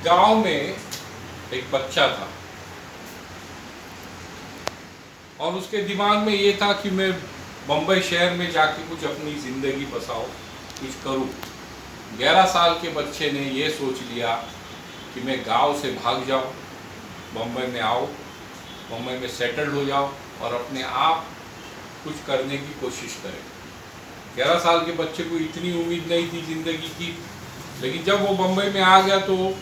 गांव में एक बच्चा था और उसके दिमाग में ये था कि मैं बम्बई शहर में जाके कुछ अपनी ज़िंदगी बसाऊं, कुछ करूं। 11 साल के बच्चे ने ये सोच लिया कि मैं गांव से भाग जाऊं, बम्बई में आओ, बम्बई में सेटल्ड हो जाओ और अपने आप कुछ करने की कोशिश करें। 11 साल के बच्चे को इतनी उम्मीद नहीं थी ज़िंदगी की, लेकिन जब वो बम्बई में आ गया तो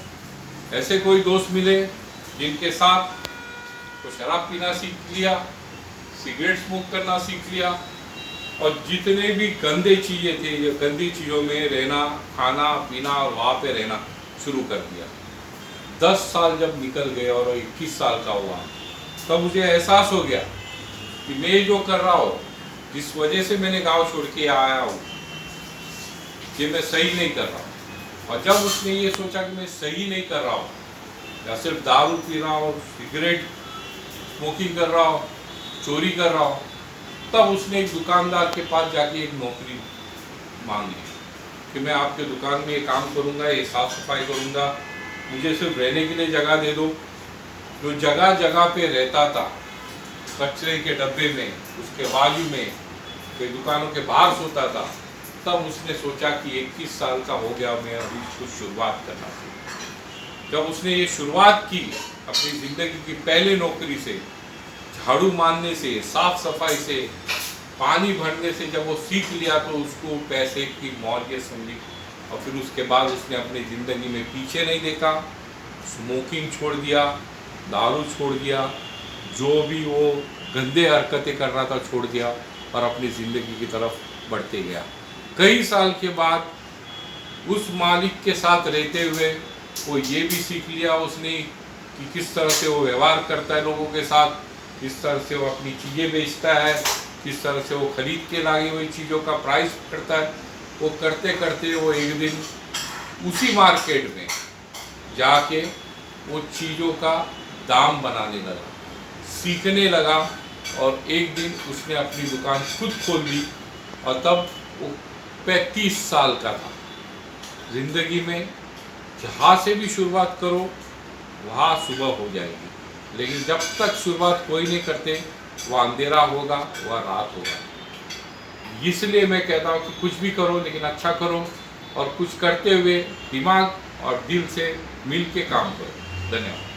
ऐसे कोई दोस्त मिले जिनके साथ वो शराब पीना सीख लिया, सिगरेट स्मोक करना सीख लिया और जितने भी गंदे चीज़ें थे, ये गंदी चीज़ों में रहना, खाना पीना और वहाँ पे रहना शुरू कर दिया। 10 साल जब निकल गए और 21 साल का हुआ, तब मुझे एहसास हो गया कि मैं जो कर रहा हूँ, जिस वजह से मैंने गांव छोड़ के आया हूँ, ये मैं सही नहीं कर रहा हूँ। और जब उसने ये सोचा कि मैं सही नहीं कर रहा हूँ, या सिर्फ दारू पी रहा हूँ, सिगरेट स्मोकिंग कर रहा हूँ, चोरी कर रहा हूँ, तब उसने एक दुकानदार के पास जाके एक नौकरी मांगी कि मैं आपके दुकान में ये काम करूँगा, ये साफ़ सफाई करूँगा, मुझे सिर्फ रहने के लिए जगह दे दो। जो जगह जगह पे रहता था, कचरे के डब्बे में, उसके बाजू में, कोई दुकानों के बाहर सोता था, तब उसने सोचा कि 21 साल का हो गया, मैं अभी कुछ शुरुआत करना चाहिए। जब उसने ये शुरुआत की अपनी ज़िंदगी की पहले नौकरी से, झाड़ू मारने से, साफ सफाई से, पानी भरने से, जब वो सीख लिया तो उसको पैसे की मौलियत समझी और फिर उसके बाद उसने अपनी ज़िंदगी में पीछे नहीं देखा, स्मोकिंग छोड़ दिया, दारू छोड़ दिया, जो भी वो गंदे हरकतें कर रहा था छोड़ दिया और अपनी ज़िंदगी की तरफ बढ़ते गया। कई साल के बाद उस मालिक के साथ रहते हुए वो ये भी सीख लिया उसने कि किस तरह से वो व्यवहार करता है लोगों के साथ, किस तरह से वो अपनी चीज़ें बेचता है, किस तरह से वो खरीद के लाई हुई चीज़ों का प्राइस करता है। वो करते करते वो एक दिन उसी मार्केट में जाके वो चीज़ों का दाम बनाने लगा, सीखने लगा और एक दिन उसने अपनी दुकान खुद खोल ली और तब वो 35 साल का था। ज़िंदगी में जहाँ से भी शुरुआत करो वहाँ सुबह हो जाएगी, लेकिन जब तक शुरुआत कोई नहीं करते वह अंधेरा होगा, वह रात होगा। इसलिए मैं कहता हूँ कि कुछ भी करो लेकिन अच्छा करो और कुछ करते हुए दिमाग और दिल से मिल के काम करो। धन्यवाद।